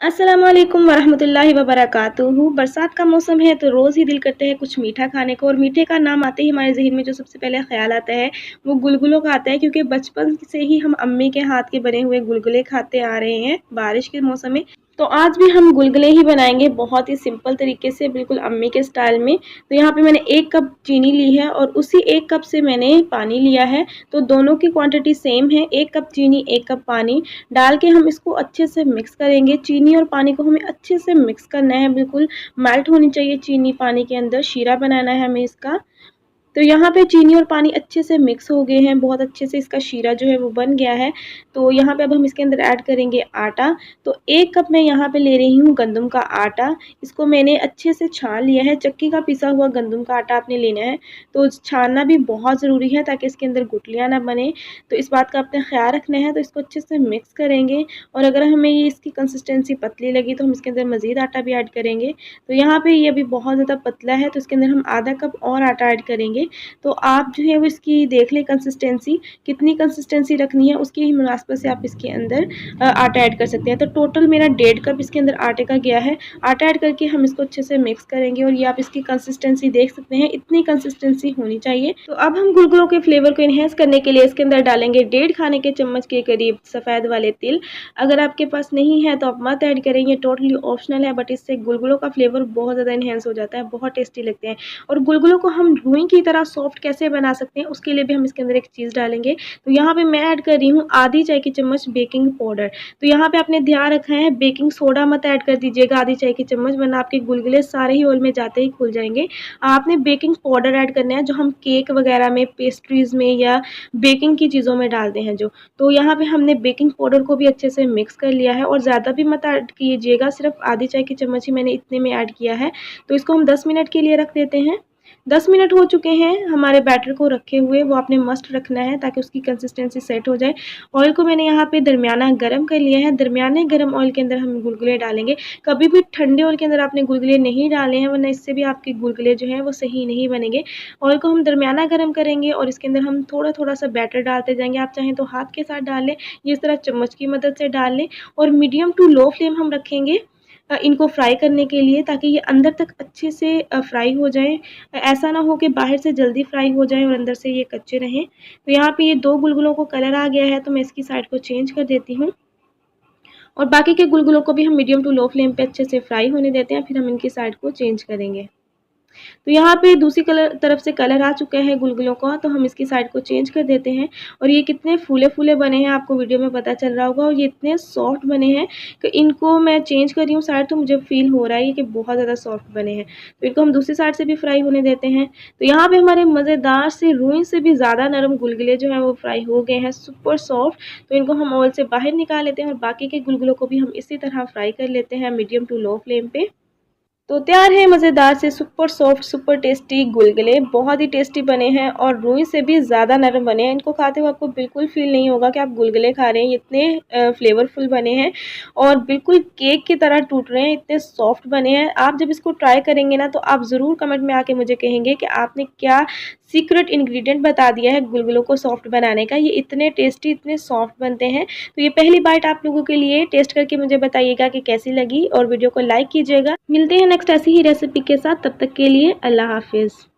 अस्सलाम वालेकुम वरहमतुल्लाहि वबरकातुहू। बरसात का मौसम है तो रोज़ ही दिल करते हैं कुछ मीठा खाने को, और मीठे का नाम आते ही हमारे ज़हन में जो सबसे पहले ख़्याल आता है वो गुलगुलों का आता है, क्योंकि बचपन से ही हम अम्मी के हाथ के बने हुए गुलगुले खाते आ रहे हैं बारिश के मौसम में। तो आज भी हम गुलगुले ही बनाएंगे बहुत ही सिंपल तरीके से, बिल्कुल अम्मी के स्टाइल में। तो यहाँ पे मैंने 1 कप चीनी ली है और उसी 1 कप से मैंने पानी लिया है। तो दोनों की क्वांटिटी सेम है, 1 कप चीनी 1 कप पानी डाल के हम इसको अच्छे से मिक्स करेंगे। चीनी और पानी को हमें अच्छे से मिक्स करना है, बिल्कुल मेल्ट होनी चाहिए चीनी पानी के अंदर, शीरा बनाना है हमें इसका। तो यहाँ पे चीनी और पानी अच्छे से मिक्स हो गए हैं, बहुत अच्छे से इसका शीरा जो है वो बन गया है। तो यहाँ पे अब हम इसके अंदर ऐड करेंगे आटा। तो 1 कप मैं यहाँ पे ले रही हूँ गंदम का आटा। इसको मैंने अच्छे से छान लिया है, चक्की का पिसा हुआ गंदम का आटा आपने लेना है। तो छानना भी बहुत ज़रूरी है ताकि इसके अंदर गुठलियाँ ना बने, तो इस बात का अपने ख्याल रखना है। तो इसको अच्छे से मिक्स करेंगे, और अगर हमें ये इसकी कंसिस्टेंसी पतली लगी तो हम इसके अंदर मज़ीद आटा भी ऐड करेंगे। तो यहाँ पे ये अभी बहुत ज़्यादा पतला है, तो इसके अंदर हम आधा कप और आटा ऐड करेंगे। तो आप जो है वो इसकी देख लें कंसिस्टेंसी, कितनी कंसिस्टेंसी रखनी है उसकी ही मुनासबत से आप इसके अंदर आटा ऐड कर सकते हैं। तो टोटल मेरा 1.5 कप इसके अंदर आटे का गया है। आटा ऐड करके हम इसको अच्छे से मिक्स करेंगे, और ये आप इसकी कंसिस्टेंसी देख सकते हैं, इतनी कंसिस्टेंसी होनी चाहिए। तो अब हम गुलगुलों के फ्लेवर को इन्हेंस करने के लिए इसके अंदर डालेंगे 1.5 खाने के चम्मच के करीब सफ़ेद वाले तिल। अगर आपके पास नहीं है तो आप मत ऐड करें, ये टोटली ऑप्शनल है, बट इससे गुलगुलों का फ्लेवर बहुत ज़्यादा इन्हेंस हो जाता है, बहुत टेस्टी लगते हैं। और गुलगुलों को हम रुई की तरह सॉफ्ट कैसे बना सकते हैं उसके लिए भी हम इसके अंदर एक चीज़ डालेंगे। तो यहाँ पे मैं ऐड कर रही हूँ आधी चाय की चम्मच बेकिंग पाउडर। तो यहाँ पे आपने ध्यान रखना है बेकिंग सोडा मत ऐड कर दीजिएगा आधी चाय की चम्मच, वरना आपके गुलगुले सारे ही ऑयल में जाते ही खुल जाएंगे। आपने बेकिंग पाउडर ऐड करना है, जो हम केक वगैरह में, पेस्ट्रीज में या बेकिंग की चीज़ों में डालते हैं जो। तो यहाँ पे हमने बेकिंग पाउडर को भी अच्छे से मिक्स कर लिया है, और ज़्यादा भी मत ऐड कीजिएगा, सिर्फ आधी चाय की चम्मच ही मैंने इतने में ऐड किया है। तो इसको हम 10 मिनट के लिए रख देते हैं। 10 मिनट हो चुके हैं हमारे बैटर को रखे हुए, वो आपने मस्ट रखना है ताकि उसकी कंसिस्टेंसी सेट हो जाए। ऑयल को मैंने यहाँ पे दरमियाना गरम कर लिया है, दरमियाने गरम ऑयल के अंदर हम गुलगुले डालेंगे। कभी भी ठंडे ऑयल के अंदर आपने गुलगुले नहीं डाले हैं, वरना इससे भी आपके गुलगुले जो हैं वो सही नहीं बनेंगे। ऑयल को हम दरमियाना गरम करेंगे और इसके अंदर हम थोड़ा थोड़ा सा बैटर डालते जाएंगे। आप चाहें तो हाथ के साथ डाल लें, इस तरह चम्मच की मदद से डाल लें, और मीडियम टू लो फ्लेम हम रखेंगे इनको फ्राई करने के लिए, ताकि ये अंदर तक अच्छे से फ्राई हो जाए। ऐसा ना हो कि बाहर से जल्दी फ्राई हो जाए और अंदर से ये कच्चे रहें। तो यहाँ पे ये 2 गुलगुलों को कलर आ गया है, तो मैं इसकी साइड को चेंज कर देती हूँ, और बाकी के गुलगुलों को भी हम मीडियम टू लो फ्लेम पे अच्छे से फ्राई होने देते हैं, फिर हम इनकी साइड को चेंज करेंगे। तो यहाँ पे दूसरी तरफ से कलर आ चुका है गुलगुलों का, तो हम इसकी साइड को चेंज कर देते हैं। और ये कितने फूले-फूले बने हैं आपको वीडियो में पता चल रहा होगा, और ये इतने सॉफ्ट बने हैं कि इनको मैं चेंज कर रही हूँ साइड, तो मुझे फ़ील हो रहा है कि बहुत ज़्यादा सॉफ्ट बने हैं। तो इनको हम दूसरी साइड से भी फ्राई होने देते हैं। तो यहाँ पे हमारे मज़ेदार से रुई से भी ज़्यादा नरम गुलगुले जो हैं वो फ्राई हो गए हैं, सुपर सॉफ्ट। तो इनको हम ऑयल से बाहर निकाल लेते हैं, और बाकी के गुलगुलों को भी हम इसी तरह फ्राई कर लेते हैं मीडियम टू लो फ्लेम पे। तो तैयार है मज़ेदार से सुपर सॉफ्ट सुपर टेस्टी गुलगुले, बहुत ही टेस्टी बने हैं और रुई से भी ज़्यादा नरम बने हैं। इनको खाते हुए आपको बिल्कुल फ़ील नहीं होगा कि आप गुलगुले खा रहे हैं, इतने फ्लेवरफुल बने हैं और बिल्कुल केक की तरह टूट रहे हैं, इतने सॉफ्ट बने हैं। आप जब इसको ट्राई करेंगे ना, तो आप ज़रूर कमेंट में आके मुझे कहेंगे कि आपने क्या सीक्रेट इंग्रेडिएंट बता दिया है गुलगुलों को सॉफ्ट बनाने का। ये इतने टेस्टी, इतने सॉफ्ट बनते हैं। तो ये पहली बाइट आप लोगों के लिए, टेस्ट करके मुझे बताइएगा कि कैसी लगी, और वीडियो को लाइक कीजिएगा। मिलते हैं नेक्स्ट ऐसी ही रेसिपी के साथ, तब तक के लिए अल्लाह हाफिज़।